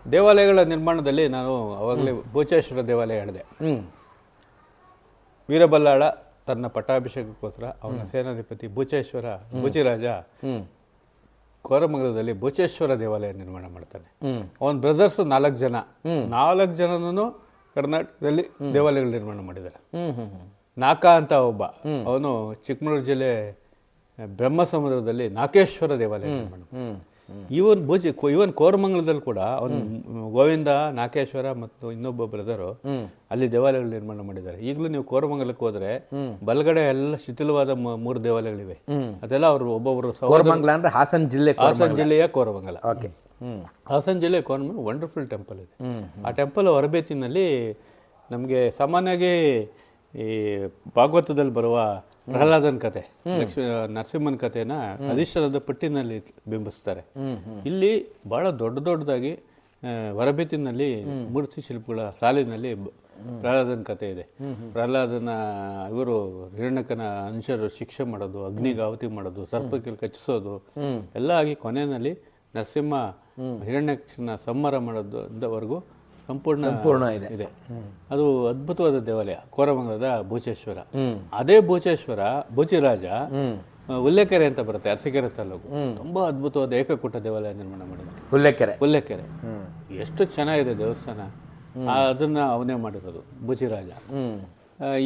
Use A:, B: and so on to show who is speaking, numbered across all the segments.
A: ದೇವಾಲಯಗಳ ನಿರ್ಮಾಣದಲ್ಲಿ ನಾನು ಅವಾಗಲೇ ಬೂಚೇಶ್ವರ ದೇವಾಲಯ ಹೇಳಿದೆ. ವೀರಬಲ್ಲಾಳ ತನ್ನ ಪಟ್ಟಾಭಿಷೇಕಕ್ಕೋಸ್ಕರ ಅವನ ಸೇನಾಧಿಪತಿ ಬೂಚಿರಾಜ ಕೋರಮಂಗಲದಲ್ಲಿ ಬೂಚೇಶ್ವರ ದೇವಾಲಯ ನಿರ್ಮಾಣ ಮಾಡ್ತಾನೆ. ಅವನ ಬ್ರದರ್ಸ್ 4 ಜನನೂ ಕರ್ನಾಟಕದಲ್ಲಿ ದೇವಾಲಯಗಳು ನಿರ್ಮಾಣ ಮಾಡಿದ್ದಾರೆ. ನಾಕ ಅಂತ ಒಬ್ಬ, ಅವನು ಚಿಕ್ಕಮಗಳೂರು ಜಿಲ್ಲೆ ಬ್ರಹ್ಮಸಮುದ್ರದಲ್ಲಿ ನಾಕೇಶ್ವರ ದೇವಾಲಯ ನಿರ್ಮಾಣ. ಇವನ್ ಕೋರಮಂಗಲದಲ್ಲಿ ಕೂಡ ಅವನು ಗೋವಿಂದ, ನಾಕೇಶ್ವರ ಮತ್ತು ಇನ್ನೊಬ್ಬ ಬ್ರದರು ಅಲ್ಲಿ ದೇವಾಲಯಗಳು ನಿರ್ಮಾಣ ಮಾಡಿದ್ದಾರೆ. ಈಗಲೂ ನೀವು ಕೋರಮಂಗಲಕ್ಕೆ ಹೋದ್ರೆ ಬಲಗಡೆ ಎಲ್ಲ ಶಿಥಿಲವಾದ 3 ದೇವಾಲಯಗಳಿವೆ. ಅದೆಲ್ಲ ಅವರು ಒಬ್ಬೊಬ್ಬರು
B: ಹಾಸನ
A: ಜಿಲ್ಲೆಯ ಕೋರಮಂಗಲ. ಹಾಸನ ಜಿಲ್ಲೆಯ ಕೋರಮಂಗಲ ವಂಡರ್ಫುಲ್ ಟೆಂಪಲ್ ಇದೆ. ಆ ಟೆಂಪಲ್ ಹೊರಬೇತಿನಲ್ಲಿ ನಮಗೆ ಸಾಮಾನ್ಯವಾಗಿ ಈ ಭಾಗವತದಲ್ಲಿ ಬರುವ ಪ್ರಹ್ಲಾದನ ಕತೆ, ನರಸಿಂಹನ ಕಥೆನ ಅಧಿಷ್ಠಾನದ ಪಟ್ಟಿನಲ್ಲಿ ಬಿಂಬಿಸ್ತಾರೆ. ಇಲ್ಲಿ ಬಹಳ ದೊಡ್ಡದಾಗಿ ಹೊರಬೇತಿನಲ್ಲಿ ಮೂರ್ತಿ ಶಿಲ್ಪಗಳ ಸಾಲಿನಲ್ಲಿ ಪ್ರಹ್ಲಾದನ ಕಥೆ ಇದೆ. ಪ್ರಹ್ಲಾದನ ಇವರು ಹಿರಣ್ಯಕನ ಅಂಶರು ಶಿಕ್ಷೆ ಮಾಡೋದು, ಅಗ್ನಿಗೆ ಆಹುತಿ ಮಾಡೋದು, ಸರ್ಪಕ್ಕೆ ಕಚ್ಚಿಸೋದು ಎಲ್ಲ ಆಗಿ ಕೊನೆಯಲ್ಲಿ ನರಸಿಂಹ ಹಿರಣ್ಯಕನ ಸಂಹಾರ ಮಾಡೋದವರೆಗೂ ಸಂಪೂರ್ಣ ಇದೆ. ಅದು ಅದ್ಭುತವಾದ ದೇವಾಲಯ ಕೋರಮಂಗಲದ ಬೂಚೇಶ್ವರ. ಅದೇ ಬೂಚಿರಾಜ ಹುಲ್ಲೆಕೆರೆ ಅಂತ ಬರುತ್ತೆ, ಅರಸೀಕೆರೆ ತಾಲೂಕು. ತುಂಬಾ ಅದ್ಭುತವಾದ ಏಕಕೂಟ ದೇವಾಲಯ ನಿರ್ಮಾಣ ಮಾಡಿದ್ದಾರೆ. ಹುಲ್ಲೆಕೆರೆ ಎಷ್ಟು ಚೆನ್ನಾಗಿದೆ ದೇವಸ್ಥಾನ. ಅದನ್ನ ಅವನೇ ಮಾಡಿರೋದು ಬೂಚಿರಾಜ.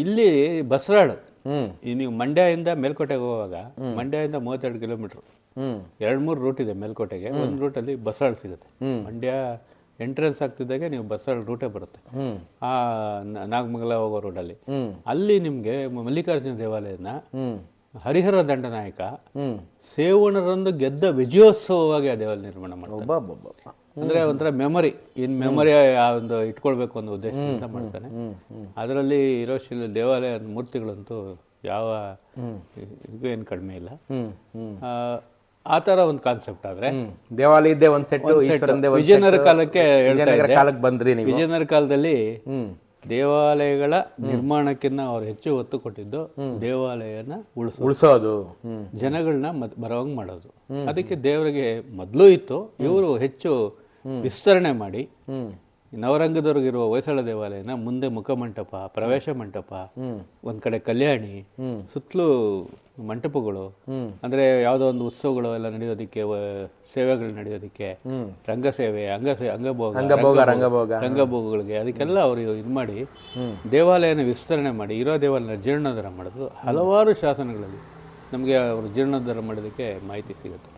A: ಇಲ್ಲಿ ಬಸರಾಳು, ನೀವು ಮಂಡ್ಯದಿಂದ ಮೇಲ್ಕೋಟೆಗೆ ಹೋಗುವಾಗ ಮಂಡ್ಯದಿಂದ 32 ಕಿಲೋಮೀಟರ್, 2-3 ರೂಟ್ ಇದೆ ಮೇಲ್ಕೋಟೆಗೆ. ಒಂದು ರೂಟಲ್ಲಿ ಬಸರಾಳು ಸಿಗುತ್ತೆ. ಮಂಡ್ಯ ಎಂಟ್ರೆನ್ಸ್ ಆಗ್ತಿದ್ದಾಗೆ ನೀವು ಬಸ್ಸಲ್ಲಿ ರೂಟೇ ಬರುತ್ತೆ, ಆ ನಾಗಮಂಗಲ ಹೋಗೋ ರೋಡಲ್ಲಿ. ಅಲ್ಲಿ ನಿಮ್ಗೆ ಮಲ್ಲಿಕಾರ್ಜುನ ದೇವಾಲಯನ ಹರಿಹರ ದಂಡನಾಯಕ ಸೇವಣರಂದು ಗೆದ್ದ ವಿಜಯೋತ್ಸವವಾಗಿ ಆ ದೇವಾಲಯ ನಿರ್ಮಾಣ ಮಾಡ್ತಾರೆ. ಅಂದ್ರೆ ಒಂಥರ ಮೆಮೊರಿ ಒಂದು ಇಟ್ಕೊಳ್ಬೇಕು ಅನ್ನೋ ಉದ್ದೇಶದಿಂದ ಮಾಡ್ತಾನೆ. ಅದರಲ್ಲಿ ಇರೋ ದೇವಾಲಯ ಮೂರ್ತಿಗಳಂತೂ ಯಾವ ಏನು ಕಡಿಮೆ ಇಲ್ಲ. ಆ ತರ ಒಂದು ಕಾನ್ಸೆಪ್ಟ್. ಆದ್ರೆ
B: ದೇವಾಲಯದ್ದೇ ಒಂದ್ ಸೆಟ್
A: ವಿಜಯನಗರ ಕಾಲಕ್ಕೆ
B: ಕಾಲಕ್ಕೆ ಬಂದ್ರಿ.
A: ವಿಜಯನಗರ ಕಾಲದಲ್ಲಿ ದೇವಾಲಯಗಳ ನಿರ್ಮಾಣಕ್ಕಿಂತ ಅವ್ರು ಹೆಚ್ಚು ಒತ್ತು ಕೊಟ್ಟಿದ್ದು ದೇವಾಲಯನ ಉಳಿಸೋದು, ಜನಗಳನ್ನ ಬರೋಂಗ್ ಮಾಡೋದು. ಅದಕ್ಕೆ ದೇವರಿಗೆ ಮೊದಲು ಇತ್ತು, ಇವರು ಹೆಚ್ಚು ವಿಸ್ತರಣೆ ಮಾಡಿ ನವರಂಗದವ್ರಿಗಿರುವ ಹೊಯ್ಸಳ ದೇವಾಲಯನ ಮುಂದೆ ಮುಖಮಂಟಪ, ಪ್ರವೇಶ ಮಂಟಪ, ಒಂದ್ ಕಡೆ ಕಲ್ಯಾಣಿ, ಸುತ್ತಲೂ ಮಂಟಪಗಳು, ಅಂದ್ರೆ ಯಾವ್ದೋ ಒಂದು ಉತ್ಸವಗಳು ಎಲ್ಲ ನಡೆಯೋದಿಕ್ಕೆ, ಸೇವೆಗಳು ನಡೆಯೋದಿಕ್ಕೆ, ರಂಗಸೇವೆ, ರಂಗಭೋಗಗಳಿಗೆ, ಅದಕ್ಕೆಲ್ಲ ಅವರು ಇದು ಮಾಡಿ ದೇವಾಲಯನ ವಿಸ್ತರಣೆ ಮಾಡಿ ಇರೋ ದೇವಾಲಯನ ಜೀರ್ಣೋದ್ಧಾರ ಮಾಡೋದು. ಹಲವಾರು ಶಾಸನಗಳಲ್ಲಿ ನಮಗೆ ಅವರು ಜೀರ್ಣೋದ್ಧಾರ ಮಾಡೋದಕ್ಕೆ ಮಾಹಿತಿ ಸಿಗುತ್ತೆ.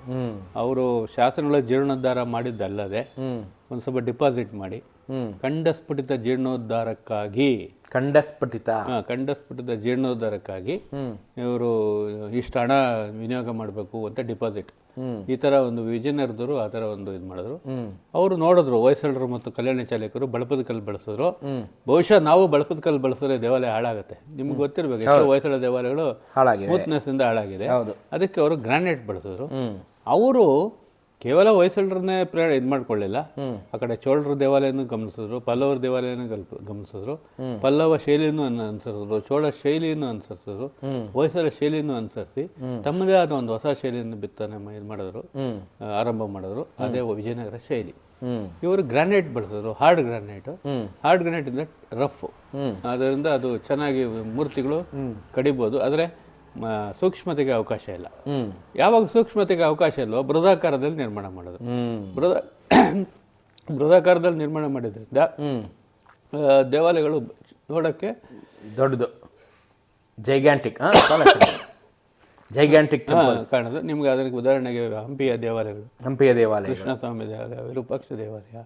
A: ಅವರು ಶಾಸನಗಳ ಜೀರ್ಣೋದ್ಧಾರ ಮಾಡಿದ್ದಲ್ಲದೆ ಒಂದು ಸ್ವಲ್ಪ ಡಿಪಾಸಿಟ್ ಮಾಡಿ ಖಂಡಸ್ಫುಟಿತ ಜೀರ್ಣೋದ್ಧಾರಕ್ಕಾಗಿ ಜೀರ್ಣೋದ್ಧಾರಕ್ಕಾಗಿ ಇವರು ಇಷ್ಟು ಹಣ ವಿನಿಯೋಗ ಮಾಡಬೇಕು ಅಂತ ಡಿಪಾಸಿಟ್, ಈ ತರ ಒಂದು ವಿಜಯನಗರದವರು ಆ ತರ ಒಂದು ಇದು ಮಾಡಿದ್ರು. ಅವರು ನೋಡಿದ್ರು ಹೊಯ್ಸಳರು ಮತ್ತು ಕಲ್ಯಾಣ ಚಾಲಕರು ಬಳಪದ ಕಲ್ಲು ಬಳಸಿದ್ರು. ಬಹುಶಃ ನಾವು ಬಳಪದ ಕಲ್ಲು ಬಳಸಿದ್ರೆ ದೇವಾಲಯ ಹಾಳಾಗುತ್ತೆ. ನಿಮ್ಗೆ ಗೊತ್ತಿರ್ಬೇಕು, ಎಷ್ಟೋ ಹೊಯ್ಸಳ ದೇವಾಲಯಗಳು ಸ್ಮೂತ್ನೆಸ್ ಇಂದ ಹಾಳಾಗಿದೆ. ಅದಕ್ಕೆ ಅವರು ಗ್ರಾನೈಟ್ ಬಳಸಿದ್ರು. ಅವರು ಕೇವಲ ಹೊಯ್ಸಳರನ್ನೇ ಇದು ಮಾಡ್ಕೊಳ್ಳಿಲ್ಲ, ಆ ಕಡೆ ಚೋಳರ ದೇವಾಲಯನೂ ಗಮನಿಸಿದ್ರು, ಪಲ್ಲವರ ದೇವಾಲಯನೂ ಗಮನಿಸಿದ್ರು, ಪಲ್ಲವ ಶೈಲಿನೂ ಅನುಸರಿಸಿದ್ರು, ಚೋಳ ಶೈಲಿಯನ್ನು ಅನುಸರಿಸಿದ್ರು, ಹೊಯ್ಸಳ ಶೈಲಿಯನ್ನು ಅನುಸರಿಸಿ ತಮ್ಮದೇ ಆದ ಒಂದು ಹೊಸ ಶೈಲಿಯನ್ನು ಬಿತ್ತನೆ ಇದು ಮಾಡಿದ್ರು, ಆರಂಭ ಮಾಡಿದ್ರು. ಅದೇ ವಿಜಯನಗರ ಶೈಲಿ. ಇವರು ಗ್ರಾನೈಟ್ ಬಳಸಿದ್ರು, ಹಾರ್ಡ್ ಗ್ರಾನೈಟ್ ಇಂದ ರಫ್, ಅದರಿಂದ ಅದು ಚೆನ್ನಾಗಿ ಮೂರ್ತಿಗಳು ಕಡಿಬಹುದು. ಆದರೆ ಸೂಕ್ಷ್ಮತೆಗೆ ಅವಕಾಶ ಇಲ್ಲ. ಯಾವಾಗ ಸೂಕ್ಷ್ಮತೆಗೆ ಅವಕಾಶ ಇಲ್ವೋ ಬೃಹದಾಕಾರದಲ್ಲಿ ನಿರ್ಮಾಣ ಮಾಡೋದು. ಬೃಹದಾಕಾರದಲ್ಲಿ ನಿರ್ಮಾಣ ಮಾಡಿದ್ರಿಂದ ದೇವಾಲಯಗಳು ನೋಡಕ್ಕೆ
B: ದೊಡ್ಡದು, ಜೈಗ್ಯಾಂಟಿಕ್
A: ಕಾಣೋದು. ನಿಮ್ಗೆ ಅದಕ್ಕೆ ಉದಾಹರಣೆಗೆ ಹಂಪಿಯ ದೇವಾಲಯ, ಕೃಷ್ಣ ಸ್ವಾಮಿ ದೇವಾಲಯ, ವಿರೂಪಾಕ್ಷ ದೇವಾಲಯ,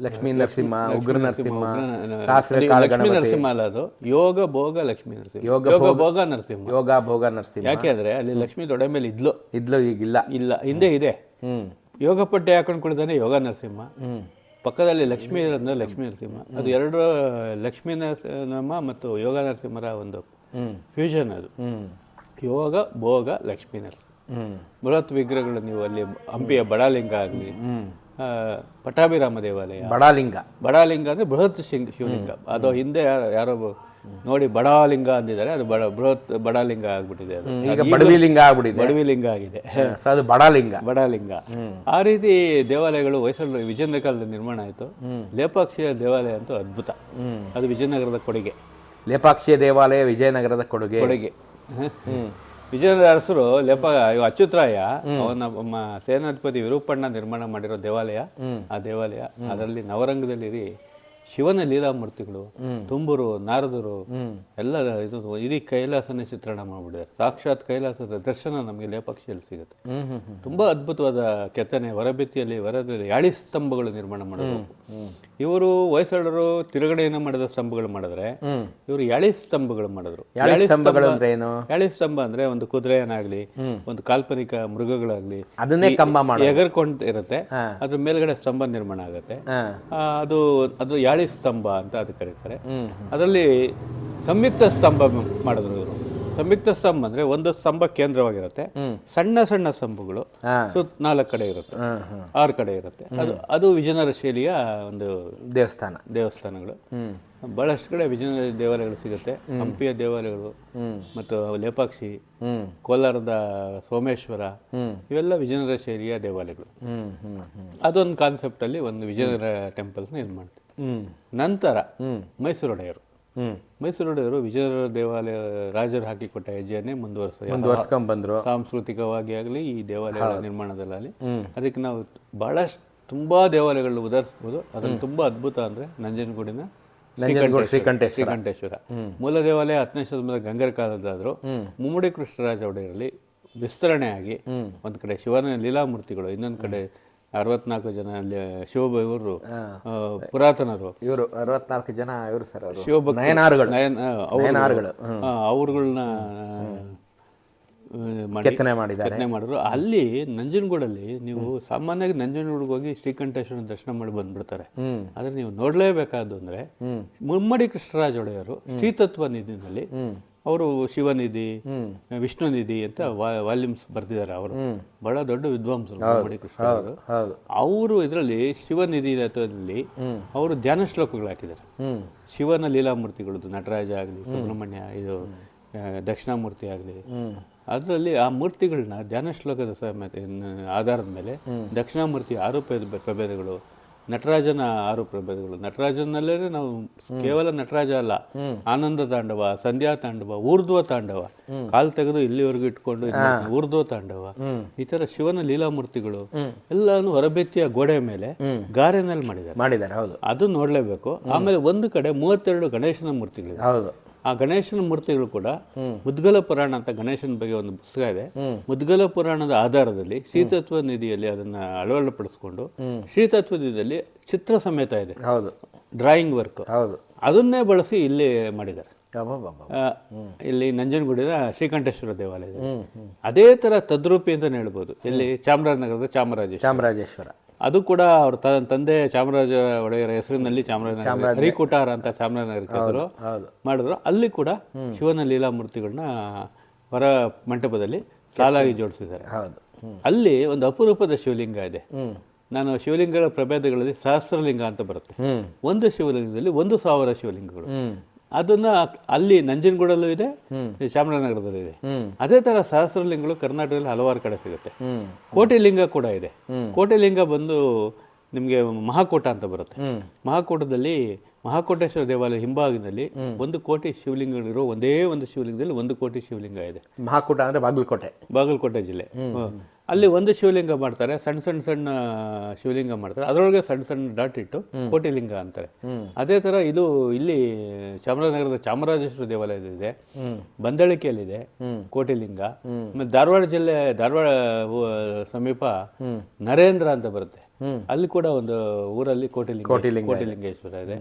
B: ಲಕ್ಷ್ಮೀ ನರಸಿಂಹ, ಉಗ್ರ ನರಸಿಂಹ,
A: ಲಕ್ಷ್ಮೀ ನರಸಿಂಹ ಅಲ್ಲ, ಅದು ಯೋಗ ಭೋಗ ಲಕ್ಷ್ಮೀ ನರಸಿಂಹ, ಯೋಗ ಭೋಗ ನರಸಿಂಹ. ಯಾಕೆ ಅಂದ್ರೆ ಅಲ್ಲಿ ಲಕ್ಷ್ಮೀ ತೊಡೆ ಮೇಲೆ ಇದ್ಲು, ಈಗಿಲ್ಲ, ಹಿಂದೆ ಇದೆ. ಯೋಗ ಪಟ್ಟೆ ಹಾಕೊಂಡು ಕುಳಿತಾನೆ ಯೋಗ ನರಸಿಂಹ, ಪಕ್ಕದಲ್ಲಿ ಲಕ್ಷ್ಮೀ ನರಸಿಂಹ. ಅದು ಎರಡು ಲಕ್ಷ್ಮೀ ನರಸಿಂಹ ಮತ್ತು ಯೋಗ ನರಸಿಂಹರ ಒಂದು ಫ್ಯೂಷನ್. ಅದು ಯೋಗ ಭೋಗ ಲಕ್ಷ್ಮೀ ನರಸಿಂಹ. ಬೃಹತ್ ವಿಗ್ರಹಗಳು ನೀವು ಅಲ್ಲಿ ಹಂಪಿಯ ಬಡಾಲಿಂಗ ಆಗಲಿ, ಪಟ್ಟಾಭಿರಾಮ ದೇವಾಲಯ, ಬಡಾಲಿಂಗ ಅಂದ್ರೆ ಬೃಹತ್ ಶಿವಲಿಂಗ. ಅದು ಹಿಂದೆ ಯಾರೋ ನೋಡಿ ಬಡಾಲಿಂಗ ಅಂದಿದ್ದಾರೆ, ಅದು ಬೃಹತ್ ಬಡಾಲಿಂಗ ಆಗ್ಬಿಟ್ಟಿದೆ. ಅದು
B: ಈಗ ಬಡವಿಲಿಂಗ ಆಗ್ಬಿಟ್ಟಿದೆ,
A: ಬಡವಿಲಿಂಗ ಆಗಿದೆ,
B: ಅದು ಬಡಾಲಿಂಗ.
A: ಆ ರೀತಿ ದೇವಾಲಯಗಳು ಹೊಯ್ಸಳ ವಿಜಯನಗರ ಕಾಲದಲ್ಲಿ ನಿರ್ಮಾಣ ಆಯಿತು. ಲೇಪಾಕ್ಷಿಯ ದೇವಾಲಯ ಅಂತೂ ಅದ್ಭುತ, ಅದು ವಿಜಯನಗರದ ಕೊಡುಗೆ.
B: ಲೇಪಾಕ್ಷಿಯ ದೇವಾಲಯ ವಿಜಯನಗರದ ಕೊಡುಗೆ.
A: ವಿಜಯನಗರ ಅರಸರು ಅಚ್ಯುತರಾಯ ಅವನ ಸೇನಾಧಿಪತಿ ವಿರೂಪಣ್ಣ ನಿರ್ಮಾಣ ಮಾಡಿರೋ ದೇವಾಲಯ. ಆ ದೇವಾಲಯ ಅದರಲ್ಲಿ ನವರಂಗದಲ್ಲಿ ಶಿವನ ಲೀಲಾಮೂರ್ತಿಗಳು, ತುಂಬರು, ನಾರದರು ಎಲ್ಲ ಇದು ಇಡೀ ಕೈಲಾಸನೇ ಚಿತ್ರಣ ಮಾಡ್ಬಿಟ್ಟಿದ್ದಾರೆ. ಸಾಕ್ಷಾತ್ ಕೈಲಾಸದ ದರ್ಶನ ನಮಗೆ ಲೇಪಾಕ್ಷಿಯಲ್ಲಿ ಸಿಗುತ್ತೆ. ತುಂಬಾ ಅದ್ಭುತವಾದ ಕೆತ್ತನೆ, ಹೊರಭಿತ್ತಿಯಲ್ಲಿ ಯಾಳಿ ಸ್ತಂಭಗಳು ನಿರ್ಮಾಣ ಮಾಡಿದ್ರು. ಇವರು ಹೊಯ್ಸಳರು ತಿರುಗಡೆಯನ್ನು ಮಾಡಿದ ಸ್ತಂಭಗಳು ಮಾಡಿದ್ರೆ, ಇವರು ಯಾಳಿ ಸ್ತಂಭಗಳು ಮಾಡಿದ್ರು. ಯಾಳಿ ಸ್ತಂಭ ಅಂದ್ರೆ ಒಂದು ಕುದುರೆಯನ್ನಾಗ್ಲಿ, ಒಂದು ಕಾಲ್ಪನಿಕ ಮೃಗಗಳಾಗ್ಲಿ
B: ಅದನ್ನೇ ಕಂಬ
A: ಎಗರ್ಕೊಂಡ್ ಇರುತ್ತೆ, ಅದ್ರ ಮೇಲ್ಗಡೆ ಸ್ತಂಭ ನಿರ್ಮಾಣ ಆಗುತ್ತೆ. ಅದು ಯಾಳಿ ಸ್ತಂಭ ಅಂತ ಅದಕ್ಕೆ ಕರೀತಾರೆ. ಅದರಲ್ಲಿ ಸಂಯುಕ್ತ ಸ್ತಂಭ ಮಾಡಿದ್ರು ಇವರು. ಸಂಯುಕ್ತ ಸ್ತಂಭ ಅಂದ್ರೆ ಒಂದು ಸ್ತಂಭ ಕೇಂದ್ರವಾಗಿರುತ್ತೆ, ಸಣ್ಣ ಸಣ್ಣ ಸ್ತಂಭಗಳು 4 ಕಡೆ ಇರುತ್ತೆ, 6 ಕಡೆ ಇರುತ್ತೆ. ಅದು ವಿಜಯನಗರ ಶೈಲಿಯ ಒಂದು ದೇವಸ್ಥಾನಗಳು. ಬಹಳಷ್ಟು ಕಡೆ ವಿಜಯನಗರ ದೇವಾಲಯಗಳು ಸಿಗುತ್ತೆ. ಹಂಪಿಯ ದೇವಾಲಯಗಳು ಮತ್ತು ಲೇಪಾಕ್ಷಿ, ಕೋಲಾರದ ಸೋಮೇಶ್ವರ, ಇವೆಲ್ಲ ವಿಜಯನಗರ ಶೈಲಿಯ ದೇವಾಲಯಗಳು. ಅದೊಂದು ಕಾನ್ಸೆಪ್ಟ್ ಅಲ್ಲಿ ಒಂದು ವಿಜಯನಗರ ಟೆಂಪಲ್ಸ್ ಇದು ಮಾಡ್ತೀವಿ. ನಂತರ ಮೈಸೂರು ಒಡೆಯರು ವಿಜಯನಗರ ದೇವಾಲಯ ರಾಜರು ಹಾಕಿಕೊಟ್ಟ ಹೆಜ್ಜೆಯನ್ನೇ ಮುಂದುವರ್ಸ್ಕೊಂಡ್ ಬಂದ್ರು. ಸಾಂಸ್ಕೃತಿಕವಾಗಿ ಆಗಲಿ, ಈ ದೇವಾಲಯಗಳ ನಿರ್ಮಾಣದಲ್ಲಿ ಅದಕ್ಕೆ ನಾವು ಬಹಳಷ್ಟು ತುಂಬಾ ದೇವಾಲಯಗಳು ಉದಾಹರಿಸಬಹುದು. ಅದ್ರಲ್ಲಿ ತುಂಬಾ ಅದ್ಭುತ ಅಂದ್ರೆ ನಂಜನಗೂಡಿನ ಶ್ರೀಕಂಠೇಶ್ವರ ಮೂಲ ದೇವಾಲಯ 10ನೇ ಶತಮಾನದ ಗಂಗರ ಕಾಲದಾದ್ರು ಮುಮ್ಮಡಿ ಕೃಷ್ಣರಾಜ ಒಡೆಯರಲ್ಲಿ ವಿಸ್ತರಣೆ ಆಗಿ ಒಂದ್ ಕಡೆ ಶಿವನ ಲೀಲಾಮೂರ್ತಿಗಳು, ಇನ್ನೊಂದ್ ಕಡೆ 64 ಜನ ಅಲ್ಲಿ ಇವರು ಪುರಾತನರು,
B: ಇವರು 64 ಜನ ಇವರು ಸರ್
A: ಅವ್ರುಗಳನ್ನ ಕೆತ್ತನೆ ಮಾಡಿದ್ರು. ಅಲ್ಲಿ ನಂಜನಗೂಡಲ್ಲಿ ನೀವು ಸಾಮಾನ್ಯವಾಗಿ ನಂಜನಗೂಡಿಗೆ ಹೋಗಿ ಶ್ರೀಕಂಠೇಶ್ವರನ ದರ್ಶನ ಮಾಡಿ ಬಂದ್ಬಿಡ್ತಾರೆ. ಆದ್ರೆ ನೀವು ನೋಡ್ಲೇಬೇಕಾದ್ದು ಅಂದ್ರೆ ಮುಮ್ಮಡಿ ಕೃಷ್ಣರಾಜ ಒಡೆಯರು ಶ್ರೀತತ್ವ ನಿಧಿನಲ್ಲಿ ಅವರು ಶಿವನಿಧಿ, ವಿಷ್ಣು ನಿಧಿ ಅಂತ ವಾಲ್ಯೂಮ್ಸ್ ಬರ್ತಿದ್ದಾರೆ. ಅವರು ಬಹಳ ದೊಡ್ಡ ವಿದ್ವಾಂಸರು ಮುಮ್ಮಡಿ ಕೃಷ್ಣರಾಜರು. ಅವರು ಇದರಲ್ಲಿ ಶಿವನಿಧಿ ಅವರು ಧ್ಯಾನ ಶ್ಲೋಕಗಳು ಹಾಕಿದ್ದಾರೆ. ಶಿವನ ಲೀಲಾಮೂರ್ತಿಗಳದ್ದು ನಟರಾಜ ಆಗಲಿ, ಸುಬ್ರಹ್ಮಣ್ಯ, ಇದು ದಕ್ಷಿಣಾಮೂರ್ತಿ ಆಗಲಿ, ಅದರಲ್ಲಿ ಆ ಮೂರ್ತಿಗಳನ್ನ ಧ್ಯಾನ ಶ್ಲೋಕದ ಸಮೇತ ಆಧಾರದ ಮೇಲೆ ದಕ್ಷಿಣಾಮೂರ್ತಿ 6 ಪ್ರಭೇದಗಳು, ನಟರಾಜನ 6 ಪ್ರಭೇದಗಳು. ನಟರಾಜನಲ್ಲೇ ನಾವು ಕೇವಲ ನಟರಾಜ ಅಲ್ಲ, ಆನಂದ ತಾಂಡವ, ಸಂಧ್ಯಾ ತಾಂಡವ, ಊರ್ಧ್ವ ತಾಂಡವ, ಕಾಲ್ ತೆಗೆದು ಇಲ್ಲಿವರೆಗೂ ಇಟ್ಕೊಂಡು ಊರ್ಧ್ವ ತಾಂಡವ, ಈ ತರ ಶಿವನ ಲೀಲಾಮೂರ್ತಿಗಳು ಎಲ್ಲಾನು ಹೊರಬೆತ್ತಿಯ ಗೋಡೆ ಮೇಲೆ ಗಾರೆನಲ್ಲಿ ಮಾಡಿದ್ದಾರೆ. ಹೌದು, ಅದು ನೋಡ್ಲೇಬೇಕು. ಆಮೇಲೆ ಒಂದು ಕಡೆ 32 ಗಣೇಶನ ಮೂರ್ತಿಗಳಿವೆ. ಹೌದು, ಆ ಗಣೇಶನ ಮೂರ್ತಿಗಳು ಕೂಡ ಮುದ್ಗಲ ಪುರಾಣ ಅಂತ ಗಣೇಶನ ಬಗ್ಗೆ ಒಂದು ಪುಸ್ತಕ ಇದೆ. ಮುದ್ಗಲ ಪುರಾಣದ ಆಧಾರದಲ್ಲಿ ಶ್ರೀತತ್ವ ನಿಧಿಯಲ್ಲಿ ಅದನ್ನ ಅಳವಡಿಸಿಕೊಂಡು ಶ್ರೀತತ್ವ ನಿಧಿಯಲ್ಲಿ ಚಿತ್ರ ಸಮೇತ ಇದೆ. ಹೌದು, ಡ್ರಾಯಿಂಗ್ ವರ್ಕ್. ಹೌದು, ಅದನ್ನೇ ಬಳಸಿ ಇಲ್ಲಿ ಮಾಡಿದ್ದಾರೆ. ಇಲ್ಲಿ ನಂಜನಗೂಡಿನ ಶ್ರೀಕಂಠೇಶ್ವರ ದೇವಾಲಯ ಇದೆ. ಅದೇ ತರ ತದ್ರೂಪಿ ಅಂತಾನೆ ಹೇಳ್ಬೋದು. ಇಲ್ಲಿ ಚಾಮರಾಜನಗರದ ಚಾಮರಾಜೇಶ್ವರ, ಅದು ಕೂಡ ಅವ್ರ ತಂದೆ ಚಾಮರಾಜ ಒಡೆಯರ ಹೆಸರಿನಲ್ಲಿ ಚಾಮರಾಜನಗರ ಹರಿಕುಟಾರ ಅಂತ ಚಾಮರಾಜನಗರಕ್ಕೆ ಹೆಸರು ಮಾಡಿದ್ರು. ಅಲ್ಲಿ ಕೂಡ ಶಿವನ ಲೀಲಾಮೂರ್ತಿಗಳನ್ನ ಹೊರ ಮಂಟಪದಲ್ಲಿ ಸಾಲಾಗಿ ಜೋಡಿಸಿದ್ದಾರೆ. ಅಲ್ಲಿ ಒಂದು ಅಪರೂಪದ ಶಿವಲಿಂಗ ಇದೆ. ನಾನು ಶಿವಲಿಂಗಗಳ ಪ್ರಭೇದಗಳಲ್ಲಿ ಸಹಸ್ರಲಿಂಗ ಅಂತ ಬರುತ್ತೆ. ಒಂದು ಶಿವಲಿಂಗದಲ್ಲಿ 1,000 ಶಿವಲಿಂಗಗಳು. ಅದನ್ನ ಅಲ್ಲಿ ನಂಜನಗೂಡಲ್ಲೂ ಇದೆ, ಚಾಮರಾಜನಗರದಲ್ಲೂ ಇದೆ. ಅದೇ ತರ ಸಹಸ್ರಲಿಂಗಗಳು ಕರ್ನಾಟಕದಲ್ಲಿ ಹಲವಾರು ಕಡೆ ಸಿಗುತ್ತೆ. ಕೋಟಿಲಿಂಗ ಕೂಡ ಇದೆ. ಕೋಟಿಲಿಂಗ ಬಂದು ನಿಮ್ಗೆ ಮಹಾಕೋಟ ಅಂತ ಬರುತ್ತೆ. ಮಹಾಕೋಟದಲ್ಲಿ ಮಹಾಕೋಟೇಶ್ವರ ದೇವಾಲಯ ಹಿಂಭಾಗದಲ್ಲಿ 1 ಕೋಟಿ ಶಿವಲಿಂಗಗಳಿರೋ ಒಂದೇ ಒಂದು ಶಿವಲಿಂಗದಲ್ಲಿ 1 ಕೋಟಿ ಶಿವಲಿಂಗ ಇದೆ.
B: ಮಹಾಕೋಟ ಅಂದ್ರೆ
A: ಬಾಗಲಕೋಟೆ ಜಿಲ್ಲೆ. ಅಲ್ಲಿ ಒಂದು ಶಿವಲಿಂಗ ಮಾಡ್ತಾರೆ, ಸಣ್ಣ ಶಿವಲಿಂಗ ಮಾಡ್ತಾರೆ, ಅದರೊಳಗೆ ಸಣ್ಣ ಡಾಟ್ ಇಟ್ಟು ಕೋಟಿಲಿಂಗ ಅಂತಾರೆ. ಅದೇ ತರ ಇದು ಇಲ್ಲಿ ಚಾಮರಾಜನಗರದ ಚಾಮರಾಜೇಶ್ವರ ದೇವಾಲಯದಲ್ಲಿದೆ, ಬಂದಳಿಕೆಯಲ್ಲಿದೆ ಕೋಟಿಲಿಂಗ. ಆಮೇಲೆ ಧಾರವಾಡ ಸಮೀಪ ನರೇಂದ್ರ ಅಂತ ಬರುತ್ತೆ, ಅಲ್ಲಿ ಕೂಡ ಒಂದು ಊರಲ್ಲಿ ಕೋಟಿಲಿಂಗೇಶ್ವರ ಇದೆ.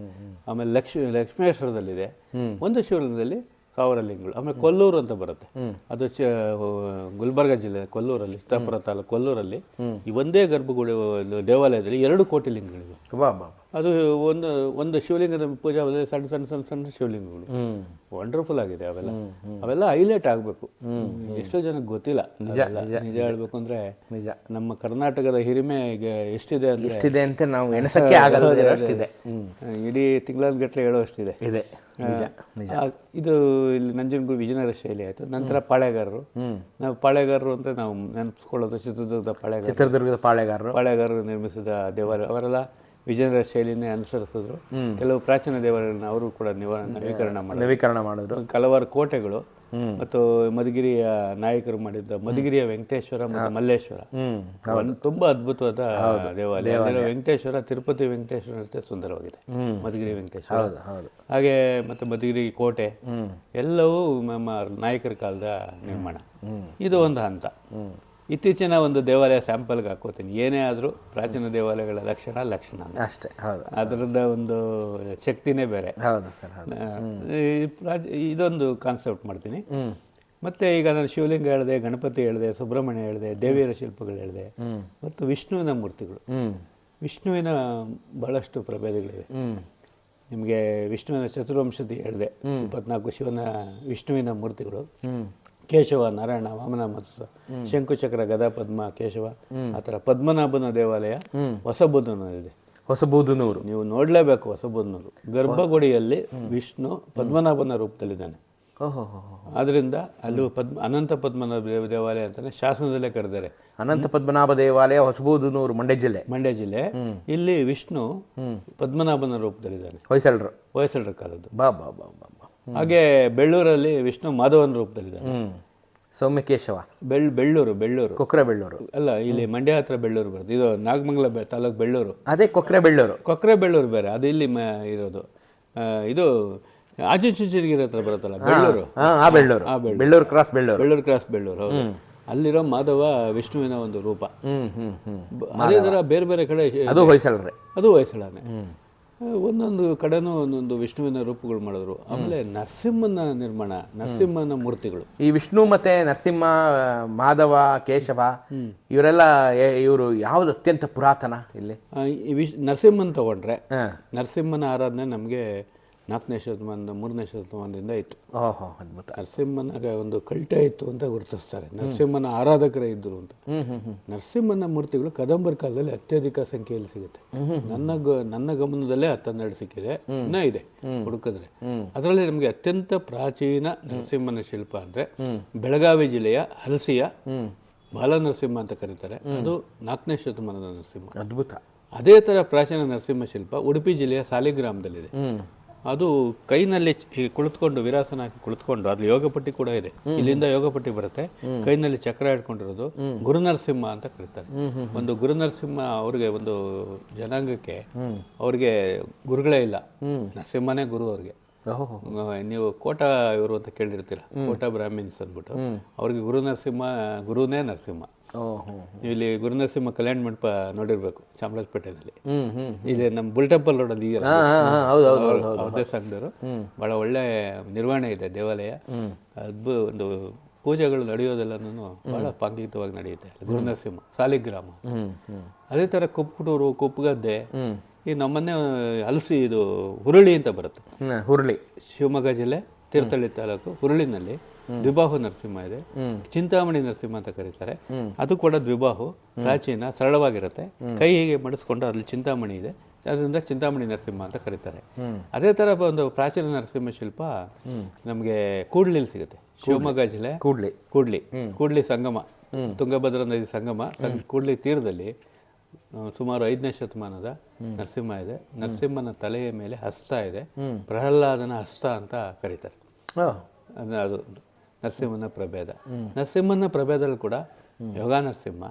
A: ಆಮೇಲೆ ಲಕ್ಷ್ಮೇಶ್ವರದಲ್ಲಿದೆ ಒಂದು ಶಿವಲಿಂಗದಲ್ಲಿ 1000 ಲಿಂಗಗಳು. ಆಮೇಲೆ ಕೊಲ್ಲೂರು ಅಂತ ಬರುತ್ತೆ, ಅದು ಗುಲ್ಬರ್ಗ ಜಿಲ್ಲೆ ಕೊಲ್ಲೂರಲ್ಲಿ, ಚಿತ್ತಾಪುರ ತಾಲೂಕು ಕೊಲ್ಲೂರಲ್ಲಿ ಈ ಒಂದೇ ಗರ್ಭಗುಡಿ ದೇವಾಲಯದಲ್ಲಿ 2 ಕೋಟಿ ಲಿಂಗಗಳಿವೆ. ಅದು ಒಂದು ಒಂದು ಶಿವಲಿಂಗದ ಪೂಜೆ ಆಗೋದ್ರೆ ಸಣ್ಣ ಸಣ್ಣ ಸಣ್ಣ ಸಣ್ಣ ಶಿವಲಿಂಗಗಳು ವಂಡರ್ಫುಲ್ ಆಗಿದೆ ಅವೆಲ್ಲ. ಅವೆಲ್ಲ ಹೈಲೈಟ್ ಆಗಬೇಕು. ಎಷ್ಟೋ ಜನಕ್ಕೆ ಗೊತ್ತಿಲ್ಲ. ನಿಜ ಹೇಳ್ಬೇಕು ಅಂದ್ರೆ
B: ನಿಜ
A: ನಮ್ಮ ಕರ್ನಾಟಕದ ಹಿರಿಮೆ ಈಗ ಎಷ್ಟಿದೆ ಅಂದ್ರೆ
B: ಎಷ್ಟಿದೆ ಅಂತ ನಾವು ಎಣಸಕ್ಕೆ ಆಗಲ್ಲ.
A: ಇಡೀ ತಿಂಗಳಗಟ್ಟಲೆ ಹೇಳೋಷ್ಟಿದೆ
B: ಇದೆ.
A: ಇದು ಇಲ್ಲಿ ನಂಜನಗೂಡು ವಿಜಯನಗರ ಶೈಲಿ ಆಯ್ತು. ನಂತರ ಪಾಳೆಗಾರರು. ನಾವು ಪಾಳೆಗಾರರು ಅಂತ ನಾವು ನೆನಪಿಸ್ಕೊಳ್ಳೋದು ಚಿತ್ರದುರ್ಗದ ಪಾಳೆಗಾರರು ನಿರ್ಮಿಸಿದ ದೇವಾಲಯ. ಅವರೆಲ್ಲ ವಿಜಯನಗರ ಶೈಲಿನೇ ಅನುಸರಿಸಿದ್ರು. ಕೆಲವು ಪ್ರಾಚೀನ ದೇವಾಲಯಗಳನ್ನ ಅವರು ಕೂಡ ನವೀಕರಣ ಮಾಡಿದ್ರು. ಹಲವಾರು ಕೋಟೆಗಳು ಮತ್ತು ಮಧುಗಿರಿಯ ನಾಯಕರು ಮಾಡಿದ್ದ ಮಧುಗಿರಿಯ ವೆಂಕಟೇಶ್ವರ ಮತ್ತು ಮಲ್ಲೇಶ್ವರ ತುಂಬಾ ಅದ್ಭುತವಾದ ದೇವಾಲಯ. ವೆಂಕಟೇಶ್ವರ ತಿರುಪತಿ ವೆಂಕಟೇಶ್ವರ ಅಂತ ಸುಂದರವಾಗಿದೆ ಮಧುಗಿರಿ ವೆಂಕಟೇಶ್ವರ. ಹಾಗೆ ಮತ್ತೆ ಮಧುಗಿರಿ ಕೋಟೆ ಎಲ್ಲವೂ ನಮ್ಮ ನಾಯಕರ ಕಾಲದ ನಿರ್ಮಾಣ. ಇದು ಒಂದು ಹಂತ. ಇತ್ತೀಚಿನ ಒಂದು ದೇವಾಲಯ ಸ್ಯಾಂಪಲ್ಗೆ ಹಾಕೋತೀನಿ. ಏನೇ ಆದರೂ ಪ್ರಾಚೀನ ದೇವಾಲಯಗಳ ಲಕ್ಷಣ
B: ಅಷ್ಟೇ. ಹೌದು,
A: ಅದರದ ಒಂದು ಶಕ್ತಿನೇ ಬೇರೆ.
B: ಹೌದು ಸರ್.
A: ಇದೊಂದು ಕಾನ್ಸೆಪ್ಟ್ ಮಾಡ್ತೀನಿ. ಮತ್ತೆ ಈಗ ನಾನು ಶಿವಲಿಂಗ ಹೇಳಿದೆ, ಗಣಪತಿ ಹೇಳಿದೆ, ಸುಬ್ರಹ್ಮಣ್ಯ ಹೇಳಿದೆ, ದೇವಿಯರ ಶಿಲ್ಪಗಳು ಹೇಳಿದೆ, ಮತ್ತು ವಿಷ್ಣುವಿನ ಮೂರ್ತಿಗಳು. ವಿಷ್ಣುವಿನ ಬಹಳಷ್ಟು ಪ್ರಭೇದಗಳಿವೆ. ನಿಮಗೆ ವಿಷ್ಣುವಿನ ಚತುರ್ವಂಶದಿ ಹೇಳಿದೆ, 24 ಶಿವನ ವಿಷ್ಣುವಿನ ಮೂರ್ತಿಗಳು. ಕೇಶವ, ನಾರಾಯಣ, ವಾಮನ ಮತ್ತು ಶಂಕುಚಕ್ರ, ಗದಾ, ಪದ್ಮ, ಕೇಶವ, ಆ ಥರ. ಪದ್ಮನಾಭನ ದೇವಾಲಯ ಹೊಸಬೂದನೂರಿದೆ.
B: ಹೊಸಬೂದನೂರು
A: ನೀವು ನೋಡಲೇಬೇಕು. ಹೊಸಬೂದನೂರು ಗರ್ಭಗುಡಿಯಲ್ಲಿ ವಿಷ್ಣು ಪದ್ಮನಾಭನ ರೂಪದಲ್ಲಿದ್ದಾನೆ. ಆದ್ರಿಂದ ಅಲ್ಲಿ ಅನಂತ ಪದ್ಮನಾಭ ದೇವಾಲಯ ಅಂತಾನೆ ಶಾಸನದಲ್ಲೇ ಕರೆದಾರೆ.
B: ಅನಂತ ಪದ್ಮನಾಭ ದೇವಾಲಯ ಹೊಸಬೂದನೂರು, ಮಂಡ್ಯ ಜಿಲ್ಲೆ.
A: ಇಲ್ಲಿ ವಿಷ್ಣು ಪದ್ಮನಾಭನ ರೂಪದಲ್ಲಿದ್ದಾನೆ. ಹೊಯ್ಸಳರ ಕಾಲದ್ದು. ಹಾಗೆ ಬೆಳ್ಳೂರಲ್ಲಿ ವಿಷ್ಣು ಮಾಧವನ ರೂಪದಲ್ಲಿದ್ದಾನೆ.
B: ಸೌಮ್ಯಕೇಶವ.
A: ಬೆಳ್ಳೂರು
B: ಕೊಕ್ರೆಬೆಳ್ಳೂರು
A: ಅಲ್ಲ, ಇಲ್ಲಿ ಮಂಡ್ಯ ಹತ್ರ ಬೆಳ್ಳೂರು ಬರುತ್ತೆ. ಇದು ನಾಗಮಂಗಲ ತಾಲೂಕು ಬೆಳ್ಳೂರು.
B: ಅದೇ
A: ಕೊಕ್ರೆಬೆಳ್ಳೂರು ಬೇರೆ. ಅದು ಇಲ್ಲಿ ಇರೋದು. ಇದು ಆಚುಂಚನಗಿರಿ ಹತ್ರ ಬರುತ್ತಲ್ಲ
B: ಬೆಳ್ಳೂರು
A: ಕ್ರಾಸ್ ಬೆಳ್ಳೂರು. ಅಲ್ಲಿರೋ ಮಾಧವ ವಿಷ್ಣುವಿನ ಒಂದು ರೂಪ. ಅದೇ ತರ ಬೇರೆ ಬೇರೆ ಕಡೆ ಅದು ಹೊಯ್ಸಳನೇ. ಒಂದೊಂದು ಕಡೆನೂ ಒಂದೊಂದು ವಿಷ್ಣುವಿನ ರೂಪಗಳು ಮಾಡಿದ್ರು. ಆಮೇಲೆ ನರಸಿಂಹನ ಮೂರ್ತಿಗಳು.
B: ಈ ವಿಷ್ಣು ಮತ್ತೆ ನರಸಿಂಹ, ಮಾಧವ, ಕೇಶವ ಇವರೆಲ್ಲ ಇವರು ಯಾವ್ದು ಅತ್ಯಂತ ಪುರಾತನ ಇಲ್ಲಿ?
A: ನರಸಿಂಹನ್ ತಗೊಂಡ್ರೆ ನರಸಿಂಹನ ಆರಾಧನೆ ನಮಗೆ 4ನೇ ಶತಮಾನ 3ನೇ ಶತಮಾನದಿಂದ ಇತ್ತು. ನರಸಿಂಹನ ಒಂದು ಕಲ್ಟ ಇತ್ತು ಅಂತ ಗುರುತಿಸ್ತಾರೆ. ನರಸಿಂಹನ ಆರಾಧಕರೇ ಇದ್ರು ಅಂತ. ನರಸಿಂಹನ ಮೂರ್ತಿಗಳು ಕದಂಬರ ಕಾಲದಲ್ಲಿ ಅತ್ಯಧಿಕ ಸಂಖ್ಯೆಯಲ್ಲಿ ಸಿಗುತ್ತೆ. ನನ್ನ ಗಮನದಲ್ಲೇ 10-12 ಸಿಕ್ಕಿದೆ. ಇನ್ನೂ ಇದೆ ಹುಡುಕಿದ್ರೆ. ಅದರಲ್ಲಿ ನಮಗೆ ಅತ್ಯಂತ ಪ್ರಾಚೀನ ನರಸಿಂಹನ ಶಿಲ್ಪ ಅಂದ್ರೆ ಬೆಳಗಾವಿ ಜಿಲ್ಲೆಯ ಹಲಸಿಯ ಬಾಲನರಸಿಂಹ ಅಂತ ಕರೀತಾರೆ. ಅದು 4ನೇ ಶತಮಾನದ ನರಸಿಂಹ.
B: ಅದ್ಭುತ.
A: ಅದೇ ತರ ಪ್ರಾಚೀನ ನರಸಿಂಹ ಶಿಲ್ಪ ಉಡುಪಿ ಜಿಲ್ಲೆಯ ಸಾಲಿಗ್ರಾಮದಲ್ಲಿದೆ. ಅದು ಕೈನಲ್ಲಿ ಕುಳಿತುಕೊಂಡು ವಿರಾಸನ ಹಾಕಿ ಕುಳಿತುಕೊಂಡು, ಅದು ಯೋಗಪಟ್ಟಿ ಕೂಡ ಇದೆ. ಇಲ್ಲಿಂದ ಯೋಗಪಟ್ಟಿ ಬರುತ್ತೆ. ಕೈನಲ್ಲಿ ಚಕ್ರ ಹಿಡ್ಕೊಂಡಿರೋದು ಗುರುನರಸಿಂಹ ಅಂತ ಕರೀತಾರೆ. ಒಂದು ಗುರುನರಸಿಂಹ ಅವ್ರಿಗೆ, ಒಂದು ಜನಾಂಗಕ್ಕೆ ಅವ್ರಿಗೆ ಗುರುಗಳೇ ಇಲ್ಲ. ನರಸಿಂಹನೇ ಗುರು ಅವ್ರಿಗೆ. ನೀವು ಕೋಟಾ ಇವರು ಅಂತ ಕೇಳಿರ್ತೀರ, ಕೋಟಾ ಬ್ರಾಹ್ಮಿನ್ಸ್ ಅಂದ್ಬಿಟ್ಟು. ಅವ್ರಿಗೆ ಗುರುನೇ ನರಸಿಂಹ. ಇಲ್ಲಿ ಗುರುನರಸಿಂಹ ಕಲ್ಯಾಣ ಮಂಟಪ ನೋಡಿರ್ಬೇಕು ಚಾಮರಾಜಪೇಟೆಯಲ್ಲಿ. ಇಲ್ಲಿ ನಮ್ಮ ಬುಲ್ ಟೆಂಪಲ್ ರೋಡ್ ಅಲ್ಲಿ ಅದೇ ಸಂಘದವರು. ಬಹಳ ಒಳ್ಳೆ ನಿರ್ವಹಣೆ ಇದೆ ದೇವಾಲಯ. ಒಂದು ಪೂಜೆಗಳು ನಡೆಯೋದೆಲ್ಲನೂ ಬಹಳ ಪಾಂಗಿತವಾಗಿ ನಡೆಯುತ್ತೆ. ಗುರುನರಸಿಂಹ ಸಾಲಿಗ್ರಾಮ. ಅದೇ ತರ ಕುಪ್ಪಟೂರು, ಕುಪ್ಪಗದ್ದೆ, ಈ ನಮ್ಮನ್ನೇ ಹಲಸಿ, ಇದು ಹುರುಳಿ ಅಂತ ಬರುತ್ತೆ.
B: ಹುರುಳಿ
A: ಶಿವಮೊಗ್ಗ ಜಿಲ್ಲೆ ತೀರ್ಥಹಳ್ಳಿ ತಾಲೂಕು ಹುರುಳಿನಲ್ಲಿ ದ್ವಿಬಾಹು ನರಸಿಂಹ ಇದೆ. ಚಿಂತಾಮಣಿ ನರಸಿಂಹ ಅಂತ ಕರೀತಾರೆ. ಅದು ಕೂಡ ದ್ವಿಬಾಹು, ಪ್ರಾಚೀನ, ಸರಳವಾಗಿರುತ್ತೆ. ಕೈ ಹೀಗೆ ಮಡಿಸ್ಕೊಂಡು ಅದ್ರಲ್ಲಿ ಚಿಂತಾಮಣಿ ಇದೆ. ಅದರಿಂದ ಚಿಂತಾಮಣಿ ನರಸಿಂಹ ಅಂತ ಕರೀತಾರೆ. ಅದೇ ತರ ಒಂದು ಪ್ರಾಚೀನ ನರಸಿಂಹ ಶಿಲ್ಪ ನಮಗೆ ಕೂಡ್ಲಿಲಿ ಸಿಗುತ್ತೆ. ಶಿವಮೊಗ್ಗ ಜಿಲ್ಲೆ ಕೂಡ್ಲಿ ಸಂಗಮ, ತುಂಗಭದ್ರಾ ನದಿ ಸಂಗಮ, ಕೂಡ್ಲಿ ತೀರದಲ್ಲಿ ಸುಮಾರು 5ನೇ ಶತಮಾನದ ನರಸಿಂಹ ಇದೆ. ನರಸಿಂಹನ ತಲೆಯ ಮೇಲೆ ಹಸ್ತ ಇದೆ. ಪ್ರಹ್ಲಾದನ ಹಸ್ತ ಅಂತ ಕರೀತಾರೆ. ಅದು ನರಸಿಂಹನ ಪ್ರಭೇದ. ನರಸಿಂಹನ ಪ್ರಭೇದದಲ್ಲಿ ಕೂಡ ಯೋಗ ನರಸಿಂಹ,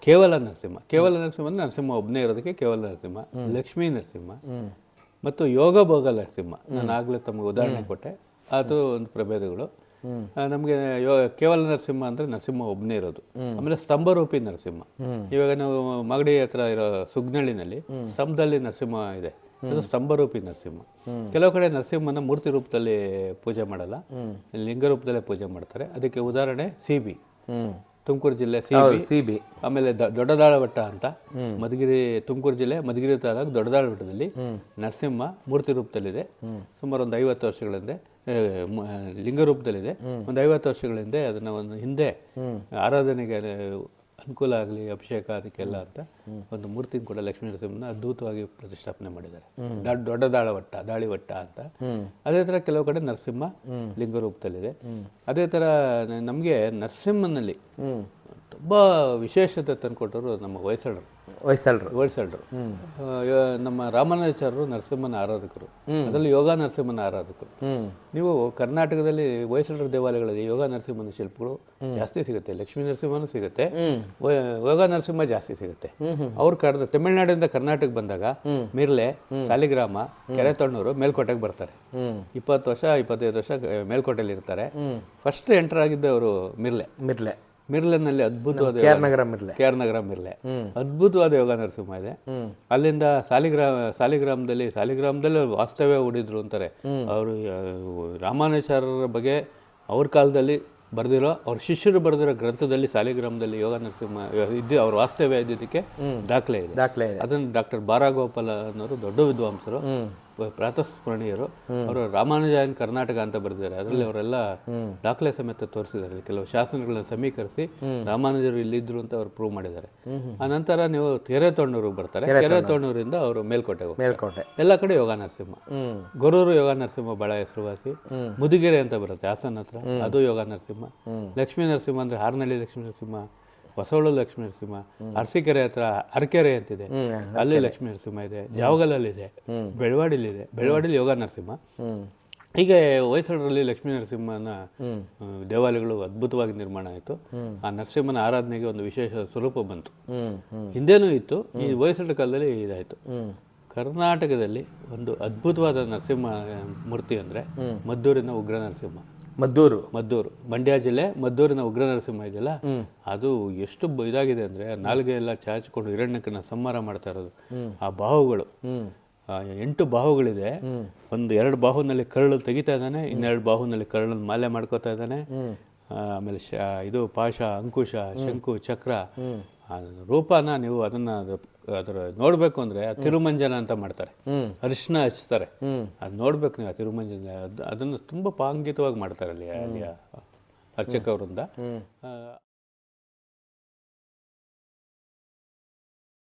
A: ಕೇವಲ ನರಸಿಂಹ ನರಸಿಂಹ ಒಬ್ಬನೇ ಇರೋದಕ್ಕೆ ಕೇವಲ ನರಸಿಂಹ, ಲಕ್ಷ್ಮೀ ನರಸಿಂಹ ಮತ್ತು ಯೋಗ ಭೋಗ ನರಸಿಂಹ. ನಾನು ಆಗ್ಲೇ ತಮಗೆ ಉದಾಹರಣೆ ಕೊಟ್ಟೆ. ಅದು ಒಂದು ಪ್ರಭೇದಗಳು. ನಮಗೆ ಕೇವಲ ನರಸಿಂಹ ಅಂದ್ರೆ ನರಸಿಂಹ ಒಬ್ಬನೇ ಇರೋದು. ಆಮೇಲೆ ಸ್ತಂಭರೂಪಿ ನರಸಿಂಹ. ಇವಾಗ ನಾವು ಮಾಗಡಿ ಹತ್ರ ಇರೋ ಸುಗ್ನಳ್ಳಿನಲ್ಲಿ ಸ್ತಂಭದಲ್ಲಿ ನರಸಿಂಹ ಇದೆ. ಅದು ಸ್ತಂಭರೂಪಿ ನರಸಿಂಹ. ಕೆಲವು ಕಡೆ ನರಸಿಂಹನ ಮೂರ್ತಿ ರೂಪದಲ್ಲಿ ಪೂಜೆ ಮಾಡಲ್ಲ, ಲಿಂಗ ರೂಪದಲ್ಲೇ ಪೂಜೆ ಮಾಡ್ತಾರೆ. ಅದಕ್ಕೆ ಉದಾಹರಣೆ ಸಿಬಿ. ತುಮಕೂರು ಜಿಲ್ಲೆ
B: ಸಿ ಬಿ.
A: ಆಮೇಲೆ ದೊಡ್ಡದಾಳವಟ್ಟ ಅಂತ ಮಧುಗಿರಿ, ತುಮಕೂರು ಜಿಲ್ಲೆ ಮಧುಗಿರಿ ತಾಲೂಕು ದೊಡ್ಡದಾಳವಟ್ಟದಲ್ಲಿ ನರಸಿಂಹ ಮೂರ್ತಿ ರೂಪದಲ್ಲಿದೆ. ಸುಮಾರು ಒಂದು 50 ವರ್ಷಗಳ ಹಿಂದೆ ಲಿಂಗ ರೂಪದಲ್ಲಿದೆ. ಒಂದು 50 ವರ್ಷಗಳ ಹಿಂದೆ ಅದನ್ನ ಒಂದು ಹಿಂದೆ ಆರಾಧನೆಗೆ ಅನುಕೂಲ ಆಗಲಿ, ಅಭಿಷೇಕ ಅದಕ್ಕೆಲ್ಲ ಅಂತ ಒಂದು ಮೂರ್ತಿ ಕೂಡ ಲಕ್ಷ್ಮೀ ನರಸಿಂಹನ ಅದ್ಭುತವಾಗಿ ಪ್ರತಿಷ್ಠಾಪನೆ ಮಾಡಿದ್ದಾರೆ. ದಾಳಿವಟ್ಟ ಅಂತ. ಅದೇ ತರ ಕೆಲವು ಕಡೆ ನರಸಿಂಹ ಲಿಂಗ ರೂಪದಲ್ಲಿದೆ. ಅದೇ ತರ ನಮಗೆ ನರಸಿಂಹನಲ್ಲಿ ತುಂಬಾ ವಿಶೇಷತೆ ತಂದುಕೊಟ್ಟರು ನಮ್ಮ ಹೊಯ್ಸಳರು. ನಮ್ಮ ರಾಮಾನುಜಾಚಾರ್ಯರು ನರಸಿಂಹನ ಆರಾಧಕರು, ಅದರಲ್ಲಿ ಯೋಗ ನರಸಿಂಹನ ಆರಾಧಕರು. ನೀವು ಕರ್ನಾಟಕದಲ್ಲಿ ಹೊಯ್ಸಳರ ದೇವಾಲಯಗಳಲ್ಲಿ ಯೋಗ ನರಸಿಂಹನ ಶಿಲ್ಪಗಳು ಜಾಸ್ತಿ ಸಿಗುತ್ತೆ, ಲಕ್ಷ್ಮೀ ನರಸಿಂಹನೂ ಸಿಗುತ್ತೆ, ಯೋಗ ನರಸಿಂಹ ಜಾಸ್ತಿ ಸಿಗುತ್ತೆ. ಅವ್ರು ತಮಿಳುನಾಡಿಂದ ಕರ್ನಾಟಕ ಬಂದಾಗ ಮಿರ್ಲೆ, ಸಾಲಿಗ್ರಾಮ, ಕೆರೆತೊಣ್ಣೂರು, ಮೇಲ್ಕೋಟೆಗೆ ಬರ್ತಾರೆ. 20 ವರ್ಷ 25 ವರ್ಷ ಮೇಲ್ಕೋಟೆಯಲ್ಲಿ ಇರ್ತಾರೆ. ಫಸ್ಟ್ ಎಂಟರ್ ಆಗಿದ್ದ ಅವರು ಮಿರ್ಲೆನಲ್ಲಿ ಅದ್ಭುತವಾದ ಕೇರ್ನಗರ ಮಿರ್ಲೆ ಅದ್ಭುತವಾದ ಯೋಗ ನರಸಿಂಹ ಇದೆ. ಅಲ್ಲಿಂದ ಸಾಲಿಗ್ರಾಮದಲ್ಲಿ ವಾಸ್ತವ್ಯ ಹೂಡಿದ್ರು ಅಂತಾರೆ. ಅವರು ರಾಮಾನುಜಾಚಾರ್ಯರ ಬಗ್ಗೆ ಅವ್ರ ಕಾಲದಲ್ಲಿ ಬರೆದಿರೋ, ಅವ್ರ ಶಿಷ್ಯರು ಬರೆದಿರೋ ಗ್ರಂಥದಲ್ಲಿ ಸಾಲಿಗ್ರಾಮದಲ್ಲಿ ಯೋಗ ನರಸಿಂಹ ಅವ್ರ ವಾಸ್ತವ್ಯ ಇದ್ದಿದ್ದಕ್ಕೆ ದಾಖಲೆ ಇದೆ. ಅದನ್ನು ಡಾಕ್ಟರ್ ಬಾರಾಗೋಪಾಲ ಅನ್ನೋರು ದೊಡ್ಡ ವಿದ್ವಾಂಸರು, ಪ್ರಾತಸ್ಮರಣೀಯರು. ಅವರು ರಾಮಾನುಜಾಯನ್ ಕರ್ನಾಟಕ ಅಂತ ಬರೆದಿದ್ದಾರೆ. ಅದರಲ್ಲಿ ಅವರೆಲ್ಲ ದಾಖಲೆ ಸಮೇತ ತೋರಿಸಿದ್ದಾರೆ. ಕೆಲವು ಶಾಸನಗಳನ್ನ ಸಮೀಕರಿಸಿ ರಾಮಾನುಜರು ಇಲ್ಲಿದ್ರು ಅಂತ ಅವ್ರು ಪ್ರೂವ್ ಮಾಡಿದ್ದಾರೆ. ಆ ನಂತರ ನೀವು ಕೆರೆತೊಣ್ಣೂರು ಬರ್ತಾರೆ. ಕೆರೆತೊಣ್ಣೂರಿಂದ ಅವರು ಮೇಲ್ಕೋಟೆ ಎಲ್ಲ ಕಡೆ ಯೋಗ ನರಸಿಂಹ. ಗೊರೂರು ಯೋಗ ನರಸಿಂಹ ಬಹಳ ಹೆಸರುವಾಸಿ. ಮುದುಗೆರೆ ಅಂತ ಬರುತ್ತೆ ಹಾಸನ ಹತ್ರ, ಅದು ಯೋಗ ನರಸಿಂಹ. ಲಕ್ಷ್ಮೀ ನರಸಿಂಹ ಅಂದ್ರೆ ಹಾರ್ನಳ್ಳಿ ಲಕ್ಷ್ಮೀ ನರಸಿಂಹ, ಹೊಸವಳು ಲಕ್ಷ್ಮೀ ನರಸಿಂಹ, ಅರಸೀಕೆರೆ ಹತ್ರ ಅರಕೆರೆ ಅಂತಿದೆ, ಅಲ್ಲಿ ಲಕ್ಷ್ಮೀ ನರಸಿಂಹ ಇದೆ. ಜಾವಗಲಲ್ಲಿದೆ, ಬೆಳವಾಡಿಲಿ ಯೋಗ ನರಸಿಂಹ. ಹೀಗೆ ಹೊಯ್ಸಳರಲ್ಲಿ ಲಕ್ಷ್ಮೀ ನರಸಿಂಹನ ದೇವಾಲಯಗಳು ಅದ್ಭುತವಾಗಿ ನಿರ್ಮಾಣ ಆಯಿತು. ಆ ನರಸಿಂಹನ ಆರಾಧನೆಗೆ ಒಂದು ವಿಶೇಷ ಸ್ವರೂಪ ಬಂತು. ಹಿಂದೇನೂ ಇತ್ತು, ಈ ಹೊಯ್ಸಳ ಕಾಲದಲ್ಲಿ ಇದಾಯಿತು. ಕರ್ನಾಟಕದಲ್ಲಿ ಒಂದು ಅದ್ಭುತವಾದ ನರಸಿಂಹ ಮೂರ್ತಿ ಅಂದರೆ ಮದ್ದೂರಿನ ಉಗ್ರ ನರಸಿಂಹ. ಮದ್ದೂರು ಮಂಡ್ಯ ಜಿಲ್ಲೆ ಮದ್ದೂರಿನ ಉಗ್ರ ನರಸಿಂಹ ಇದೆಯಲ್ಲ, ಅದು ಎಷ್ಟು ಇದಾಗಿದೆ ಅಂದ್ರೆ ನಾಲ್ಗೆ ಎಲ್ಲ ಚಾಚಿಕೊಂಡು ಹಿರಣ್ಯಕನ ಸಂಹಾರ ಮಾಡ್ತಾ ಇರೋದು. ಆ ಬಾಹುಗಳು 8 ಬಾಹುಗಳಿದೆ. 2 ಬಾಹುನಲ್ಲಿ ಕರಳು ತೆಗಿತಾ ಇದ್ದಾನೆ, 2 ಬಾಹುನಲ್ಲಿ ಕರಳನ್ನು ಮಾಲೆ ಮಾಡ್ಕೋತಾ ಇದ್ದಾನೆ. ಆಮೇಲೆ ಇದು ಪಾಶ, ಅಂಕುಶ, ಶಂಕು, ಚಕ್ರ ರೂಪನ ನೀವು ಅದರ ನೋಡ್ಬೇಕು ಅಂದ್ರೆ ತಿರುಮಂಜನ ಅಂತ ಮಾಡ್ತಾರೆ, ಅರಿಶಿನ ಹಚ್ತಾರೆ. ಅದ್ ನೋಡ್ಬೇಕು ನೀವು, ತಿರುಮಂಜನ ಅದನ್ನು ತುಂಬಾ ಪಾಂಗಿತವಾಗಿ ಮಾಡ್ತಾರೆ ಅಲ್ಲಿ ಅರ್ಚಕವರಿಂದ.